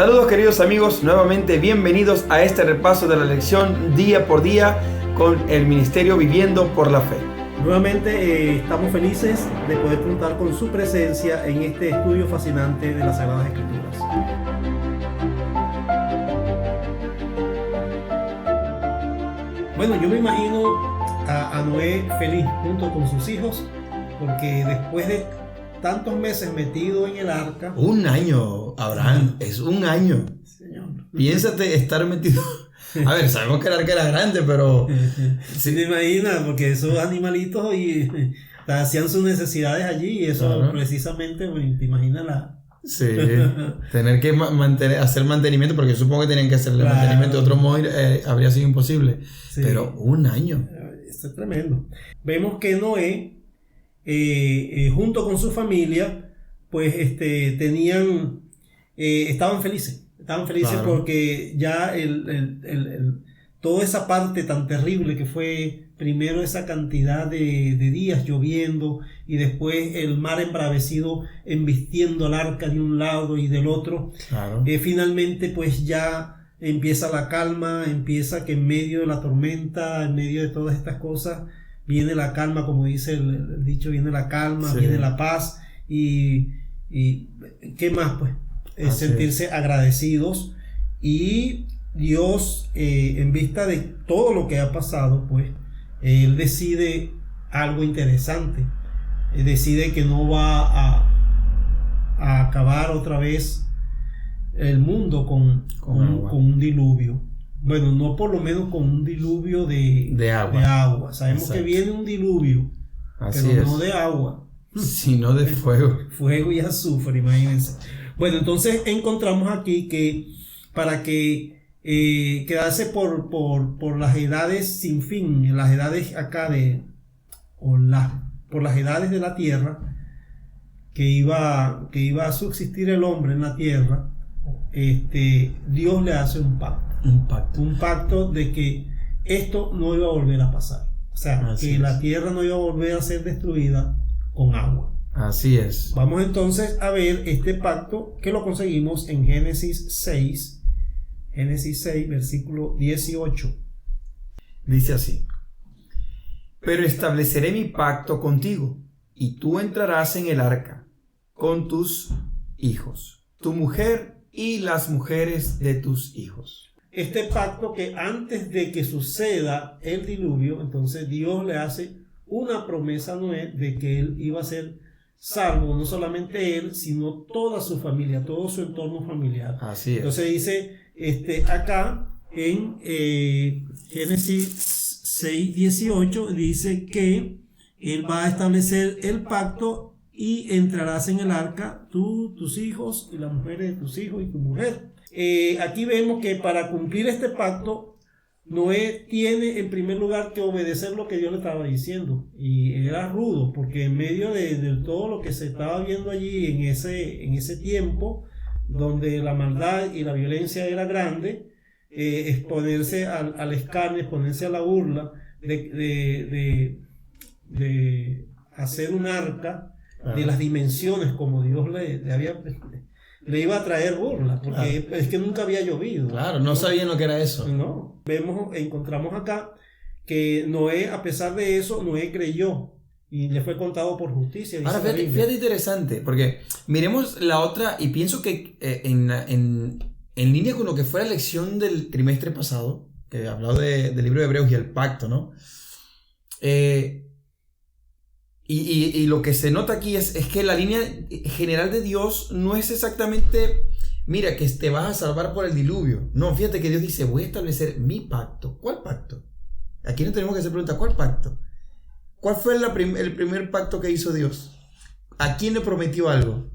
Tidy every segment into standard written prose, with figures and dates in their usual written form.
Saludos queridos amigos, nuevamente bienvenidos a este repaso de la lección día por día con el Ministerio Viviendo por la Fe. Nuevamente estamos felices de poder contar con su presencia en este estudio fascinante de las Sagradas Escrituras. Bueno, yo me imagino a Noé feliz junto con sus hijos, porque después de tantos meses metido en el arca. Un año, Abraham, es un año. Señor. Piénsate estar metido. A ver, sabemos que el arca era grande, pero... Sí, te imaginas, porque esos animalitos hacían sus necesidades allí y eso claro. Precisamente, te imaginas la... Sí, tener que hacer mantenimiento, porque yo supongo que tenían que hacerle claro. Mantenimiento, de otro modo habría sido imposible. Sí. Pero un año. Esto es tremendo. Vemos que Noé, junto con su familia, pues estaban felices. Estaban felices claro. Porque ya toda esa parte tan terrible que fue primero esa cantidad de días lloviendo y después el mar embravecido embistiendo el arca de un lado y del otro, claro. Finalmente pues ya empieza la calma, empieza que en medio de la tormenta, en medio de todas estas cosas viene la calma, como dice el dicho, viene la calma, sí. Viene la paz y ¿qué más pues? Sentirse agradecidos y Dios en vista de todo lo que ha pasado pues Él decide algo interesante, decide que no va a acabar otra vez el mundo con un diluvio. Bueno, no por lo menos con un diluvio de agua. Sabemos exacto. Que viene un diluvio, así pero no de agua, sino de fuego. Fuego y azufre, imagínense. Bueno, entonces encontramos aquí que para que quedarse por las edades sin fin, las edades acá por las edades de la tierra, que iba a subsistir el hombre en la tierra, Dios le hace un pacto de que esto no iba a volver a pasar, o sea, así que es. La tierra no iba a volver a ser destruida con agua. Así es. Vamos entonces a ver este pacto que lo conseguimos en Génesis 6, versículo 18. Dice así: pero estableceré mi pacto contigo, y tú entrarás en el arca, con tus hijos, tu mujer y las mujeres de tus hijos. Este pacto que antes de que suceda el diluvio, entonces Dios le hace una promesa a Noé de que él iba a ser salvo, no solamente él, sino toda su familia, todo su entorno familiar. Así es. Entonces dice acá en Génesis 6:18 dice que él va a establecer el pacto y entrarás en el arca, tú, tus hijos y las mujeres de tus hijos y tu mujer. Aquí vemos que para cumplir este pacto Noé tiene en primer lugar que obedecer lo que Dios le estaba diciendo, y era rudo porque en medio de todo lo que se estaba viendo allí en ese tiempo donde la maldad y la violencia era grande, exponerse al escarnio, exponerse a la burla de hacer un arca de las dimensiones como Dios le iba a traer burla, porque es que nunca había llovido. Claro, no sabían lo que era eso. No, encontramos acá que Noé, a pesar de eso, Noé creyó y le fue contado por justicia. Ahora, fíjate interesante, porque miremos la otra, y pienso que en línea con lo que fue la lección del trimestre pasado, que habló del libro de Hebreos y el pacto, ¿no? Y lo que se nota aquí es que la línea general de Dios no es exactamente, mira, que te vas a salvar por el diluvio. No, fíjate que Dios dice, voy a establecer mi pacto. ¿Cuál pacto? Aquí no tenemos que hacer pregunta, ¿cuál pacto? ¿Cuál fue el primer pacto que hizo Dios? ¿A quién le prometió algo?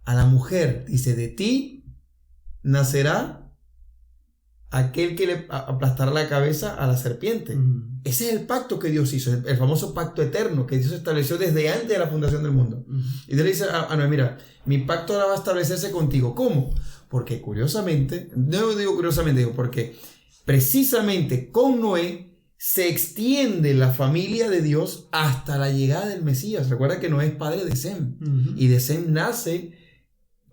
A la mujer. Dice, de ti nacerá aquel que le aplastará la cabeza a la serpiente. Ese es el pacto que Dios hizo, el famoso pacto eterno que Dios estableció desde antes de la fundación del mundo. Y Dios le dice a Noé, mira, mi pacto ahora va a establecerse contigo. ¿Cómo? Porque curiosamente, no digo curiosamente, digo porque precisamente con Noé se extiende la familia de Dios hasta la llegada del Mesías. Recuerda que Noé es padre de Sem, y de Sem nace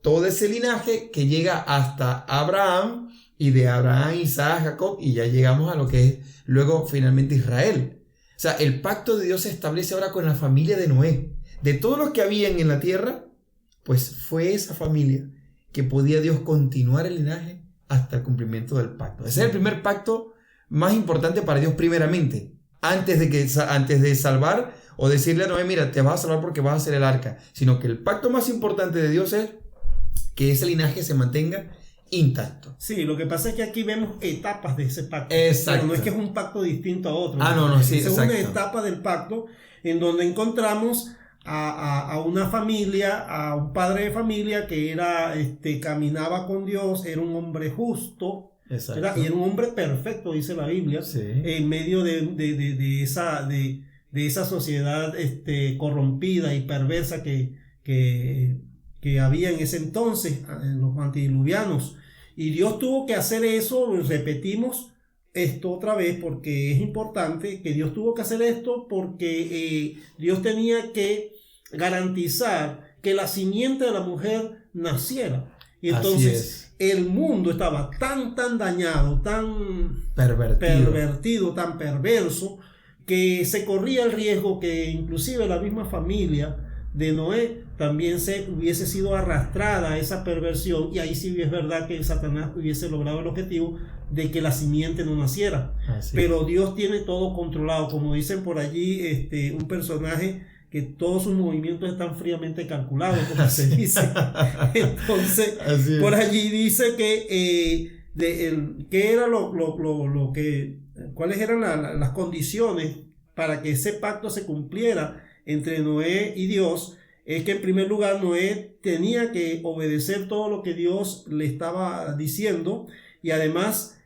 todo ese linaje que llega hasta Abraham, y de Abraham, Isaac, Jacob, y ya llegamos a lo que es luego finalmente Israel. O sea, el pacto de Dios se establece ahora con la familia de Noé. De todos los que habían en la tierra, pues fue esa familia que podía Dios continuar el linaje hasta el cumplimiento del pacto. Ese es el primer pacto más importante para Dios primeramente. Antes de salvar o decirle a Noé, mira, te vas a salvar porque vas a hacer el arca. Sino que el pacto más importante de Dios es que ese linaje se mantenga intacto. Sí, lo que pasa es que aquí vemos etapas de ese pacto. Exacto. Pero no es que es un pacto distinto a otro. No, sí, es exacto. una etapa del pacto en donde encontramos a una familia, a un padre de familia que era, caminaba con Dios, era un hombre justo, y era un hombre perfecto, dice la Biblia, sí, en medio de esa sociedad corrompida y perversa que había en ese entonces, en los antediluvianos. Y Dios tuvo que hacer eso, repetimos esto otra vez porque es importante que Dios tuvo que hacer esto porque Dios tenía que garantizar que la simiente de la mujer naciera. Y entonces el mundo estaba tan dañado, tan pervertido, tan perverso, que se corría el riesgo que inclusive la misma familia de Noé también se hubiese sido arrastrada a esa perversión, y ahí sí es verdad que Satanás hubiese logrado el objetivo de que la simiente no naciera. Pero Dios tiene todo controlado, como dicen por allí un personaje que todos sus movimientos están fríamente calculados, como se dice. Entonces por allí dice que ¿qué era cuáles eran las condiciones para que ese pacto se cumpliera entre Noé y Dios. Es que en primer lugar Noé tenía que obedecer todo lo que Dios le estaba diciendo, y además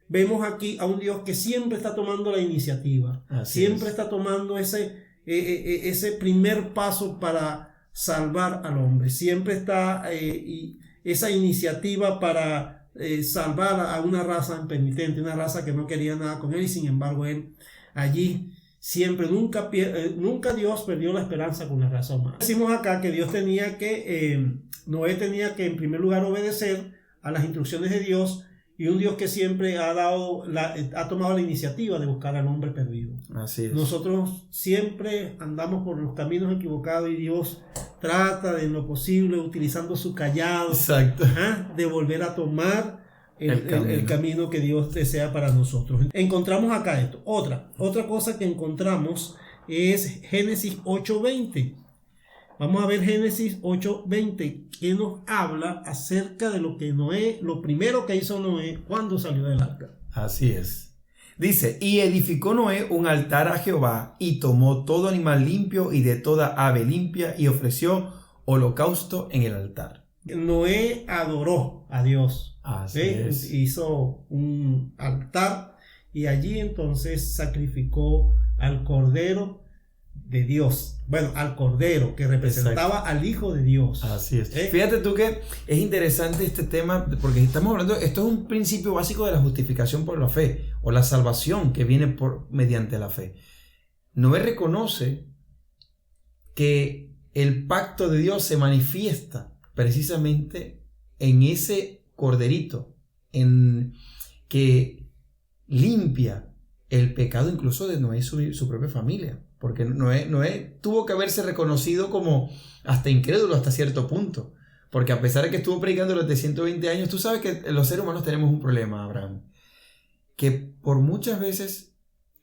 vemos aquí a un Dios que siempre está tomando la iniciativa, siempre está tomando ese primer paso para salvar al hombre, siempre está esa iniciativa para salvar a una raza impenitente, una raza que no quería nada con él, y sin embargo él allí siempre, nunca Dios perdió la esperanza con la raza humana. Decimos acá que Noé tenía que en primer lugar obedecer a las instrucciones de Dios, y un Dios que siempre ha tomado la iniciativa de buscar al hombre perdido. Así es. Nosotros siempre andamos por los caminos equivocados, y Dios trata de lo posible, utilizando su callado, de volver a tomar el camino que Dios desea para nosotros. Encontramos acá esto. Otra cosa que encontramos es Génesis 8:20. Vamos a ver Génesis 8:20, que nos habla acerca de lo primero que hizo Noé cuando salió del arca. Así es. Dice, y edificó Noé un altar a Jehová, y tomó todo animal limpio y de toda ave limpia, y ofreció holocausto en el altar. Noé adoró a Dios. Así es. Hizo un altar, y allí entonces sacrificó al Cordero de Dios. Bueno, al Cordero que representaba al Hijo de Dios. Así es. Fíjate tú que es interesante este tema, porque estamos hablando, esto es un principio básico de la justificación por la fe, o la salvación que viene mediante la fe. Noé reconoce que el pacto de Dios se manifiesta precisamente en ese corderito, en que limpia el pecado incluso de Noé y su propia familia. Porque Noé tuvo que haberse reconocido como hasta incrédulo hasta cierto punto. Porque a pesar de que estuvo predicando durante 120 años, tú sabes que los seres humanos tenemos un problema, Abraham. Que por muchas veces,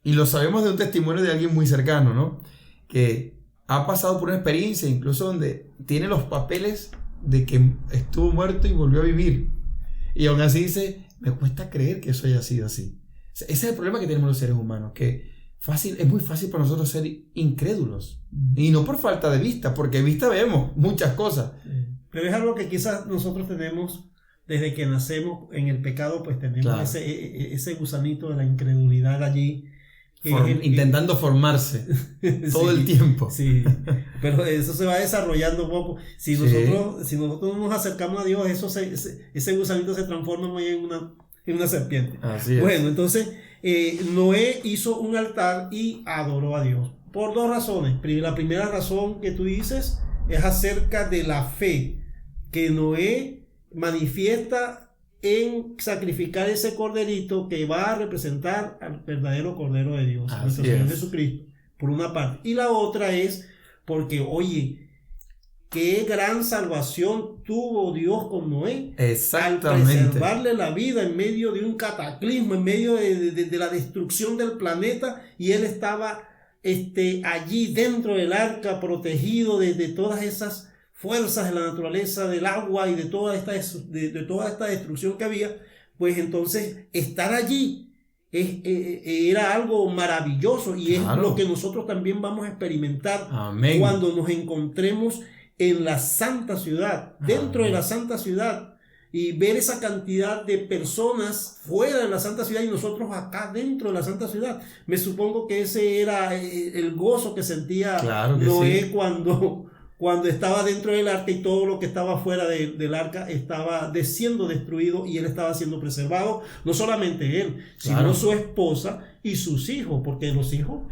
y lo sabemos de un testimonio de alguien muy cercano, ¿no? Que ha pasado por una experiencia incluso donde tiene los papeles de que estuvo muerto y volvió a vivir. Y aún así dice, me cuesta creer que eso haya sido así. Ese es el problema que tenemos los seres humanos, que es muy fácil para nosotros ser incrédulos. Y no por falta de vista, porque de vista vemos muchas cosas. Pero es algo que quizás nosotros tenemos desde que nacemos en el pecado, pues tenemos ese gusanito de la incredulidad allí. Intentando formarse todo el tiempo. Sí, pero eso se va desarrollando un poco. Si nosotros nos acercamos a Dios, ese gusanito se transforma en una serpiente. Así es. Bueno, entonces Noé hizo un altar y adoró a Dios por dos razones. La primera razón que tú dices es acerca de la fe que Noé manifiesta en sacrificar ese corderito que va a representar al verdadero Cordero de Dios, nuestro Señor Jesucristo, por una parte. Y la otra es porque, oye, qué gran salvación tuvo Dios con Noé. Exactamente. Al preservarle la vida en medio de un cataclismo, en medio de la destrucción del planeta, y él estaba allí dentro del arca, protegido de todas esas fuerzas de la naturaleza, del agua y de toda esta destrucción que había. Pues entonces estar allí era algo maravilloso, y es lo que nosotros también vamos a experimentar. Amén. Cuando nos encontremos en la santa ciudad, dentro de la santa ciudad, y ver esa cantidad de personas fuera de la santa ciudad y nosotros acá dentro de la santa ciudad. Me supongo que ese era el gozo que sentía Noé cuando estaba dentro del arca, y todo lo que estaba fuera del arca estaba siendo destruido y él estaba siendo preservado. No solamente él, sino su esposa y sus hijos, porque los hijos,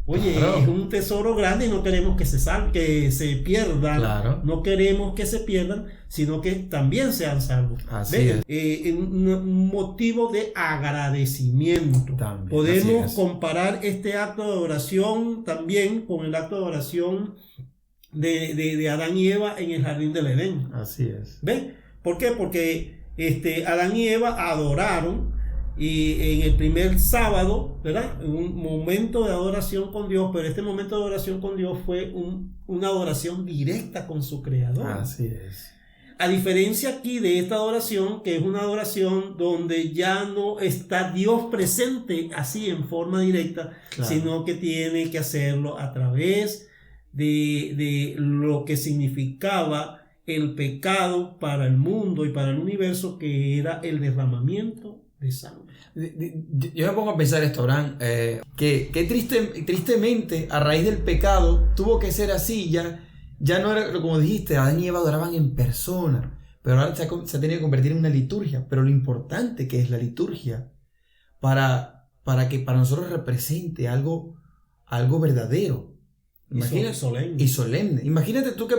oye, es un tesoro grande y no queremos que se pierdan. No queremos que se pierdan, sino que también sean salvos. Así es. Un motivo de agradecimiento. También, podemos comparar este acto de adoración también con el acto de adoración de Adán y Eva en el jardín del Edén. Así es. ¿Ven? ¿Por qué? Porque Adán y Eva adoraron, y en el primer sábado, ¿verdad? Un momento de adoración con Dios, pero este momento de adoración con Dios fue una adoración directa con su Creador. Así es. A diferencia aquí de esta adoración, que es una adoración donde ya no está Dios presente así en forma directa, sino que tiene que hacerlo a través de lo que significaba el pecado para el mundo y para el universo, que era el derramamiento de sangre. Yo me pongo a pensar esto, Abraham, que tristemente a raíz del pecado tuvo que ser así. Ya no era, como dijiste, Adán y Eva adoraban en persona, pero ahora se ha tenido que convertir en una liturgia. Pero lo importante que es la liturgia para que para nosotros represente algo verdadero. Imagínate, y solemne. Imagínate tú que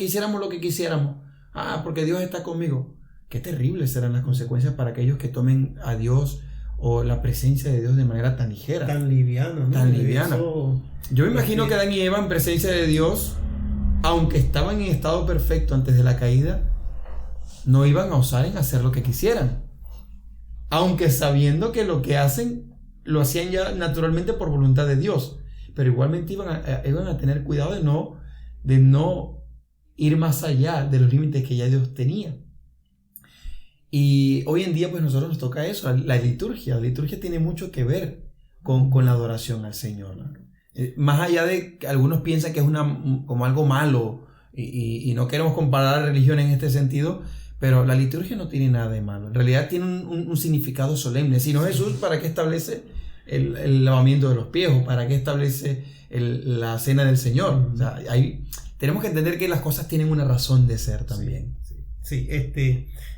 hiciéramos lo que quisiéramos. Porque Dios está conmigo. Qué terribles serán las consecuencias para aquellos que tomen a Dios o la presencia de Dios de manera tan ligera. Tan liviana, ¿no? Tan liviana. Yo me imagino que Adán y Eva, en presencia de Dios, aunque estaban en estado perfecto antes de la caída, no iban a osar en hacer lo que quisieran. Aunque sabiendo que lo que hacen, lo hacían ya naturalmente por voluntad de Dios. Pero igualmente iban a tener cuidado de no ir más allá de los límites que ya Dios tenía. Y hoy en día pues nosotros nos toca eso, la liturgia. La liturgia tiene mucho que ver con la adoración al Señor, ¿no? Más allá de que algunos piensan que es como algo malo, y no queremos comparar religiones en este sentido, pero la liturgia no tiene nada de malo. En realidad tiene un significado solemne. Si no Jesús, ¿para qué establece el lavamiento de los pies? ¿O para qué establece la cena del Señor? O sea, tenemos que entender que las cosas tienen una razón de ser también. Sí,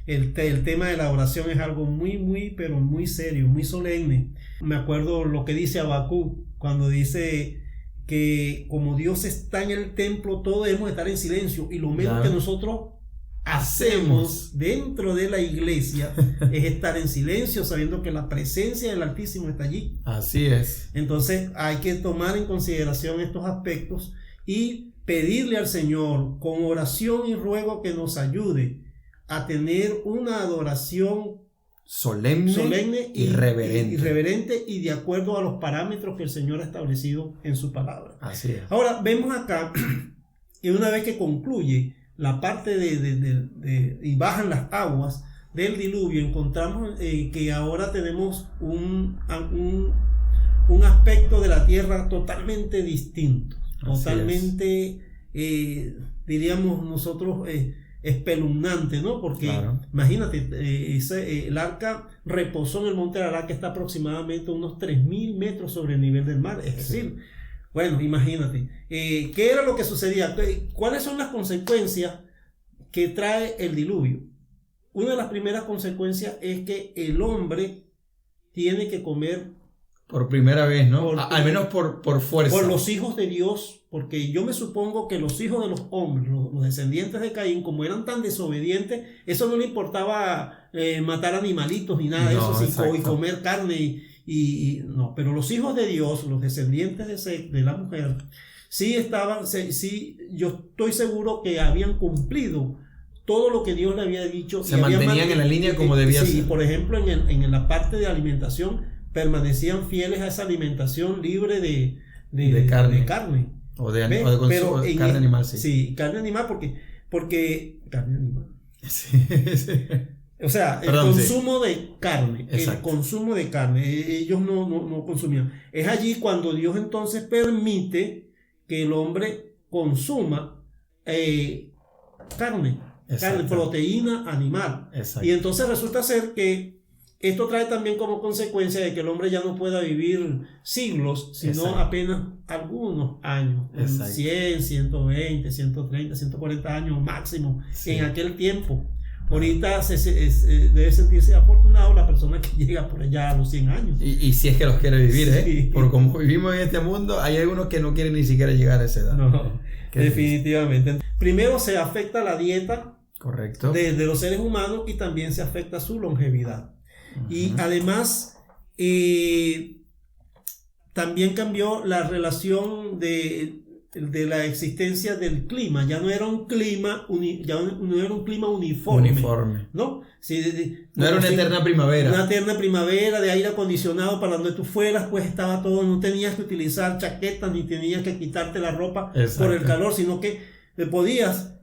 el tema de la oración es algo muy, pero muy serio, muy solemne. Me acuerdo lo que dice Habacuc cuando dice que como Dios está en el templo, todos debemos estar en silencio, y lo menos que nosotros hacemos dentro de la iglesia es estar en silencio, sabiendo que la presencia del Altísimo está allí. Así es. Entonces hay que tomar en consideración estos aspectos y pedirle al Señor con oración y ruego que nos ayude a tener una adoración solemne y reverente y de acuerdo a los parámetros que el Señor ha establecido en su palabra. Así es. Ahora vemos acá, y una vez que concluye la parte y bajan las aguas del diluvio, encontramos que ahora tenemos un aspecto de la tierra totalmente distinto. Totalmente, diríamos nosotros, espeluznante, ¿no? Porque imagínate, el arca reposó en el monte Ararat, que está aproximadamente unos 3.000 metros sobre el nivel del mar. Es decir, bueno, imagínate, ¿qué era lo que sucedía? ¿Cuáles son las consecuencias que trae el diluvio? Una de las primeras consecuencias es que el hombre tiene que comer Por primera vez, ¿no? Al menos por fuerza. Por los hijos de Dios, porque yo me supongo que los hijos de los hombres, los descendientes de Caín, como eran tan desobedientes, eso no le importaba matar animalitos ni nada de eso, y comer carne no. Pero los hijos de Dios, los descendientes de la mujer, sí estaban, sí, yo estoy seguro que habían cumplido todo lo que Dios le había dicho. Se mantenían en la línea como debía ser. Sí, por ejemplo, en la parte de alimentación, permanecían fieles a esa alimentación libre de carne. O de consumo, carne animal, sí. Sí, carne animal porque carne animal. Sí, sí. O sea, el consumo de carne. Exacto. El consumo de carne. Ellos no consumían. Es allí cuando Dios entonces permite que el hombre consuma carne, proteína animal. Exacto. Y entonces resulta ser que esto trae también como consecuencia de que el hombre ya no pueda vivir siglos, sino apenas algunos años. 100, 120, 130, 140 años máximo en aquel tiempo. Ahorita debe sentirse afortunado la persona que llega por allá a los 100 años. Y si es que los quiere vivir, sí. Porque como vivimos en este mundo, hay algunos que no quieren ni siquiera llegar a esa edad. No, definitivamente. Primero se afecta la dieta. Correcto. De los seres humanos y también se afecta su longevidad. Uh-huh. Y además también cambió la relación de la existencia del clima. Ya no era un clima uniforme. ¿No? Sí, no era una eterna primavera. Una eterna primavera de aire acondicionado para donde tú fueras, pues estaba todo, no tenías que utilizar chaquetas ni tenías que quitarte la ropa por el calor, sino que podías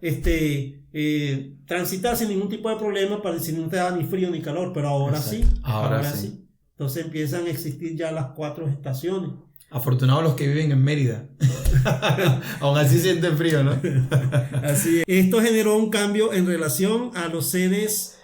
transitar sin ningún tipo de problema para si no te daba ni frío ni calor, pero ahora sí. Ahora sí. Entonces empiezan a existir ya las 4 estaciones. Afortunados los que viven en Mérida. Aún así sienten frío, ¿no? Así es. Esto generó un cambio en relación a los seres,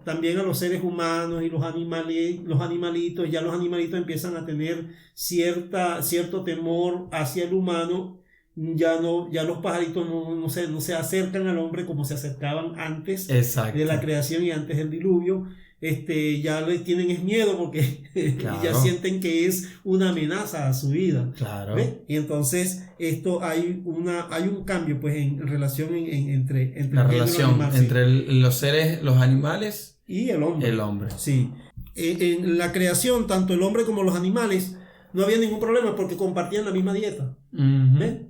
también a los seres humanos y los animalitos. Ya los animalitos empiezan a tener cierto temor hacia el humano. Ya los pajaritos no se acercan al hombre como se acercaban antes. Exacto. De la creación y antes del diluvio. Ya le tienen miedo porque ya sienten que es una amenaza a su vida. Claro. ¿Ves? Y entonces hay un cambio pues en relación entre la relación animal, entre los seres, los animales y el hombre. Sí. En la creación, tanto el hombre como los animales no había ningún problema porque compartían la misma dieta. Uh-huh. ¿Ves?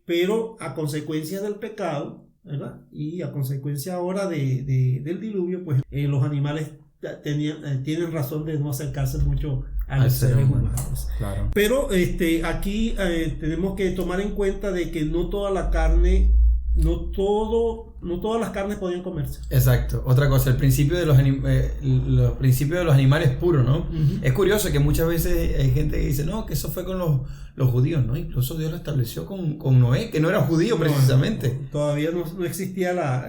Pero a consecuencia del pecado, ¿verdad? Y a consecuencia ahora del diluvio, pues los animales tienen razón de no acercarse mucho a los seres humanos. Claro. Pero aquí tenemos que tomar en cuenta de que no toda la carne, no todas las carnes podían comerse. Exacto. Otra cosa, el principio de los animales puros, ¿no? Uh-huh. Es curioso que muchas veces hay gente que dice, no, que eso fue con los judíos, ¿no? Incluso Dios lo estableció con Noé, que no era judío precisamente. Todavía no existía la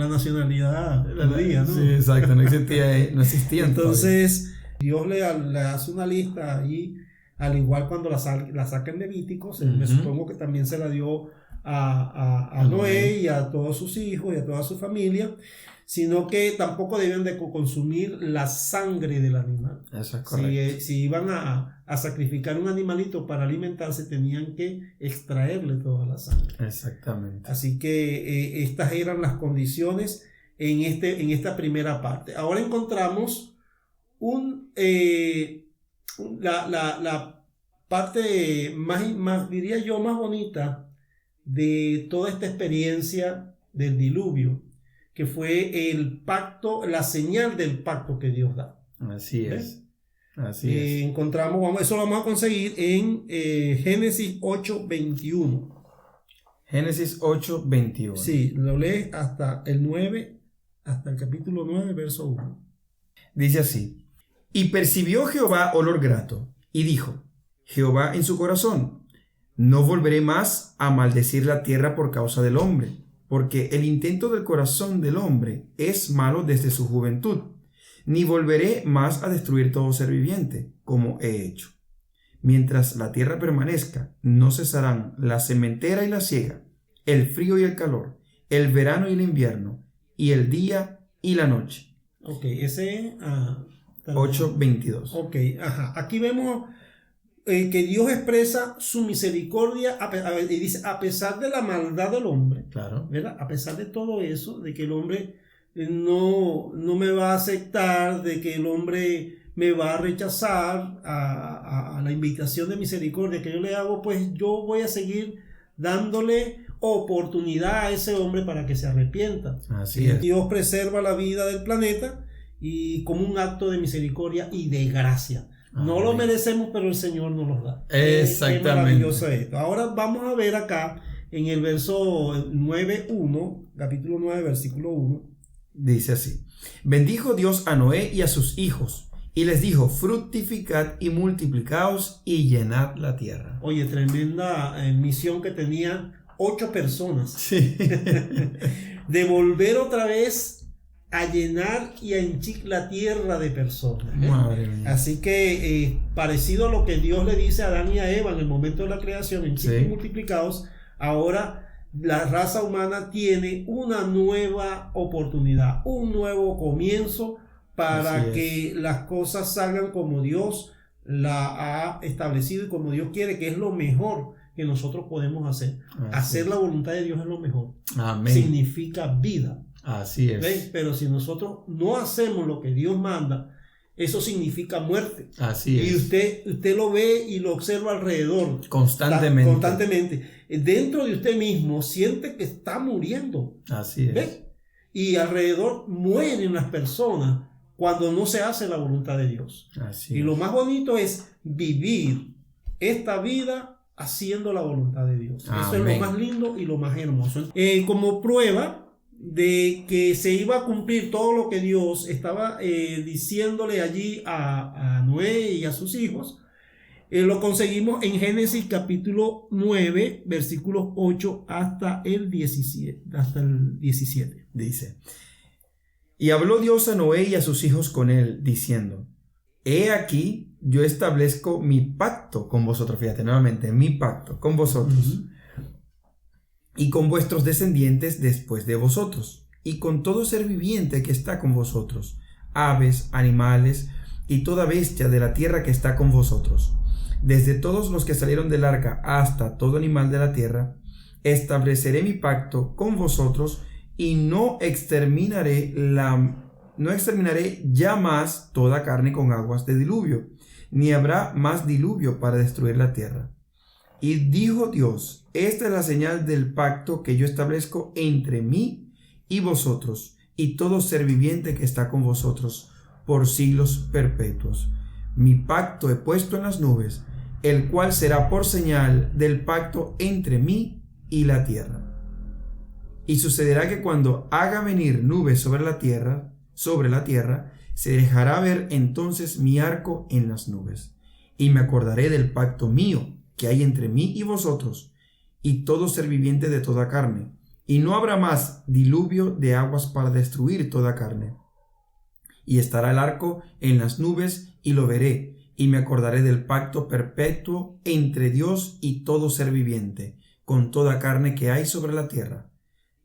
nacionalidad judía, ¿no? Sí, exacto, no existía. Entonces, Dios le hace una lista ahí, al igual cuando la saca en Levíticos, uh-huh. Me supongo que también se la dio a Noé y a todos sus hijos y a toda su familia, sino que tampoco deben de consumir la sangre del animal. Eso es correcto. Si iban a sacrificar un animalito para alimentarse, tenían que extraerle toda la sangre. Exactamente. Así que estas eran las condiciones en esta primera parte. Ahora encontramos la parte más, diría yo, más bonita de toda esta experiencia del diluvio, que fue el pacto, la señal del pacto que Dios da. Así es. Así es. Encontramos, eso lo vamos a conseguir en Génesis 8:21. Génesis 8:21. Sí, lo lees hasta el capítulo 9, verso 1. Dice así: Y percibió Jehová olor grato, y dijo Jehová en su corazón: No volveré más a maldecir la tierra por causa del hombre, porque el intento del corazón del hombre es malo desde su juventud, ni volveré más a destruir todo ser viviente, como he hecho. Mientras la tierra permanezca, no cesarán la sementera y la siega, el frío y el calor, el verano y el invierno, y el día y la noche. Ok, ese 8:22. Ok, ajá. Aquí vemos que Dios expresa su misericordia y dice, a pesar de la maldad del hombre, claro, ¿verdad? A pesar de todo eso, de que el hombre no me va a aceptar, de que el hombre me va a rechazar a la invitación de misericordia que yo le hago, pues yo voy a seguir dándole oportunidad a ese hombre para que se arrepienta. Así es. Dios preserva la vida del planeta y como un acto de misericordia y de gracia. No lo merecemos, pero el Señor nos los da. Exactamente. Qué maravilloso esto. Ahora vamos a ver acá en el verso 9:1, capítulo 9, versículo 1. Dice así: bendijo Dios a Noé y a sus hijos, y les dijo: fructificad y multiplicaos y llenad la tierra. Oye, tremenda misión que tenían 8 personas. Sí. De volver otra vez a llenar y a henchir la tierra de personas. Madre mía. Así que parecido a lo que Dios le dice a Adán y a Eva en el momento de la creación, henchid y multiplicaos, ahora la raza humana tiene una nueva oportunidad, un nuevo comienzo para que las cosas salgan como Dios la ha establecido y como Dios quiere, que es lo mejor que nosotros podemos hacer. Hacer la voluntad de Dios es lo mejor. Amén. Significa vida. Así es. ¿Ven? Pero si nosotros no hacemos lo que Dios manda, eso significa muerte. Así es. Y usted lo ve y lo observa alrededor. Constantemente. Constantemente. Dentro de usted mismo siente que está muriendo. Así es. ¿Ven? Y alrededor mueren las personas cuando no se hace la voluntad de Dios. Así y es. lo más bonito es vivir esta vida haciendo la voluntad de Dios. Amén. Eso es lo más lindo y lo más hermoso. Como prueba de que se iba a cumplir todo lo que Dios estaba diciéndole allí a Noé y a sus hijos, lo conseguimos en Génesis capítulo 9, versículos 8 hasta el 17. Dice: y habló Dios a Noé y a sus hijos con él, diciendo: he aquí, yo establezco mi pacto con vosotros. Fíjate, nuevamente, mi pacto con vosotros. Y con vuestros descendientes después de vosotros, y con todo ser viviente que está con vosotros, aves, animales, y toda bestia de la tierra que está con vosotros. Desde todos los que salieron del arca hasta todo animal de la tierra, estableceré mi pacto con vosotros, y no exterminaré ya más toda carne con aguas de diluvio, ni habrá más diluvio para destruir la tierra. Y dijo Dios: esta es la señal del pacto que yo establezco entre mí y vosotros, y todo ser viviente que está con vosotros, por siglos perpetuos. Mi pacto he puesto en las nubes, el cual será por señal del pacto entre mí y la tierra. Y sucederá que cuando haga venir nubes sobre la tierra, se dejará ver entonces mi arco en las nubes. Y me acordaré del pacto mío que hay entre mí y vosotros, y todo ser viviente de toda carne, y no habrá más diluvio de aguas para destruir toda carne. Y estará el arco en las nubes, y lo veré, y me acordaré del pacto perpetuo entre Dios y todo ser viviente, con toda carne que hay sobre la tierra.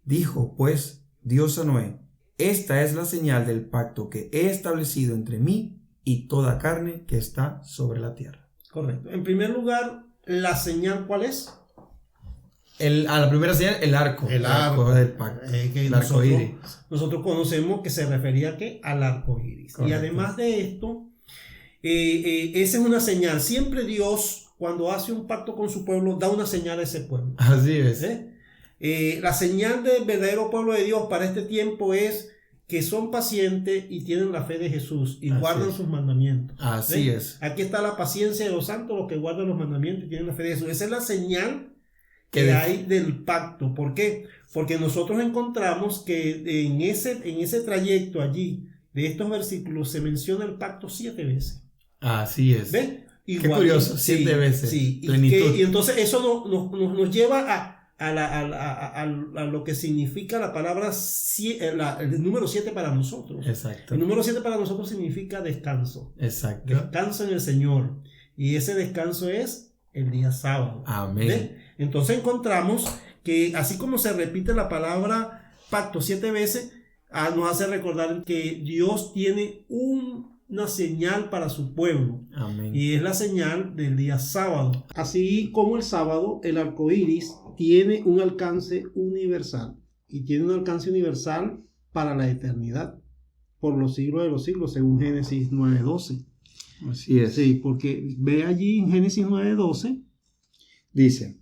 Dijo pues Dios a Noé: esta es la señal del pacto que he establecido entre mí y toda carne que está sobre la tierra. Correcto. En primer lugar, la señal, ¿cuál es? La primera señal, el arco. El arco del pacto. Que el arco iris. Nosotros conocemos que se refería al arco iris. Correcto. Y además de esto, esa es una señal. Siempre Dios, cuando hace un pacto con su pueblo, da una señal a ese pueblo. Así es. La señal del verdadero pueblo de Dios para este tiempo es que son pacientes y tienen la fe de Jesús y guardan sus mandamientos. Así es. Aquí está la paciencia de los santos, los que guardan los mandamientos y tienen la fe de Jesús. Esa es la señal que hay del pacto. ¿Por qué? Porque nosotros encontramos que en ese trayecto allí de estos versículos se menciona el pacto 7 veces. Así es. ¿Ven? Qué curioso, 7 veces. Sí. Y entonces eso nos lleva a lo que significa la palabra el número 7 para nosotros. Exacto. El número 7 para nosotros significa descanso. Exacto. Descanso en el Señor. Y ese descanso es el día sábado. Amén. ¿Ven? Entonces encontramos que así como se repite la palabra pacto 7 veces, nos hace recordar que Dios tiene un una señal para su pueblo. Amén. Y es la señal del día sábado. Así como el sábado, el arco iris tiene un alcance universal. Y tiene un alcance universal para la eternidad, por los siglos de los siglos, según Génesis 9:12. Así es. Sí, porque ve allí en Génesis 9:12. Dice: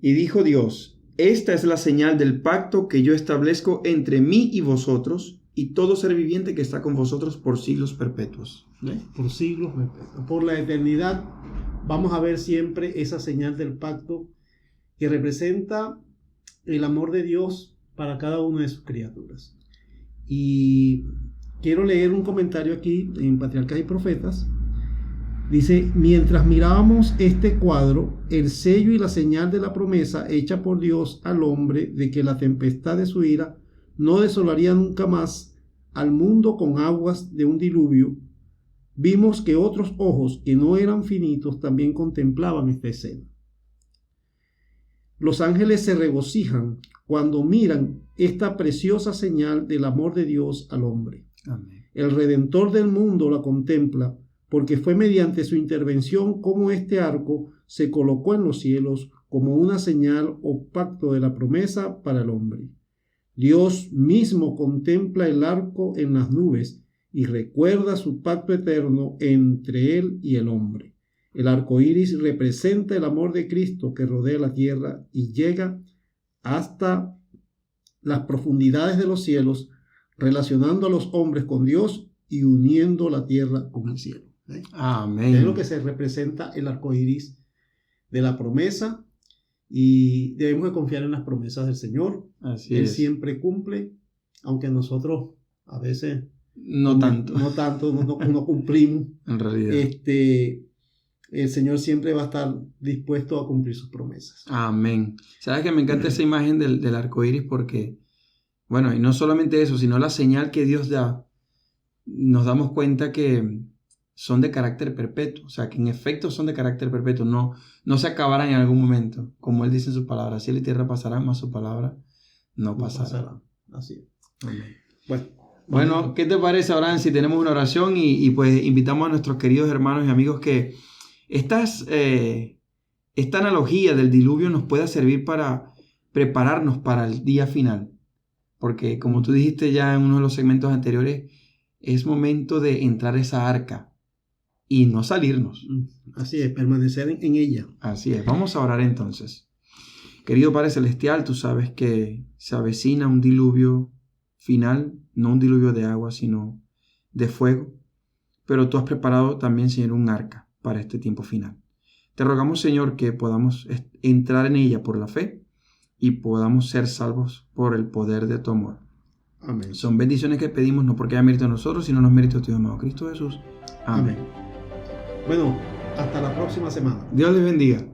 y dijo Dios: esta es la señal del pacto que yo establezco entre mí y vosotros y todo ser viviente que está con vosotros por siglos perpetuos. ¿Ve? Por siglos perpetuos. Por la eternidad vamos a ver siempre esa señal del pacto que representa el amor de Dios para cada una de sus criaturas. Y quiero leer un comentario aquí en Patriarcas y Profetas. Dice: mientras mirábamos este cuadro, el sello y la señal de la promesa hecha por Dios al hombre de que la tempestad de su ira no desolaría nunca más al mundo con aguas de un diluvio, vimos que otros ojos que no eran finitos también contemplaban esta escena. Los ángeles se regocijan cuando miran esta preciosa señal del amor de Dios al hombre. Amén. El Redentor del mundo la contempla, porque fue mediante su intervención como este arco se colocó en los cielos como una señal o pacto de la promesa para el hombre. Dios mismo contempla el arco en las nubes y recuerda su pacto eterno entre él y el hombre. El arco iris representa el amor de Cristo que rodea la tierra y llega hasta las profundidades de los cielos, relacionando a los hombres con Dios y uniendo la tierra con el cielo. Amén. Es lo que se representa el arco iris de la promesa, y debemos de confiar en las promesas del Señor. Así Él es. siempre cumple, aunque nosotros a veces No tanto. no cumplimos. En realidad. El Señor siempre va a estar dispuesto a cumplir sus promesas. Amén. ¿Sabes que me encanta esa imagen del arco iris? Porque, bueno, y no solamente eso, sino la señal que Dios da, nos damos cuenta que son de carácter perpetuo. O sea, que en efecto son de carácter perpetuo. No se acabarán en algún momento. Como Él dice en su palabra: cielo y tierra pasarán, mas su palabra no pasará. Así es. Amén. Bueno, ¿qué te parece, Abraham, si tenemos una oración y pues invitamos a nuestros queridos hermanos y amigos que esta analogía del diluvio nos pueda servir para prepararnos para el día final? Porque, como tú dijiste ya en uno de los segmentos anteriores, es momento de entrar a esa arca y no salirnos. Así es, permanecer en ella. Así es. Vamos a orar entonces. Querido Padre Celestial, tú sabes que se avecina un diluvio final, no un diluvio de agua, sino de fuego. Pero tú has preparado también, Señor, un arca para este tiempo final. Te rogamos, Señor, que podamos entrar en ella por la fe y podamos ser salvos por el poder de tu amor. Amén. Son bendiciones que pedimos no porque haya mérito de nosotros, sino los méritos de tu amado Cristo Jesús. Amén. Bueno, hasta la próxima semana. Dios les bendiga.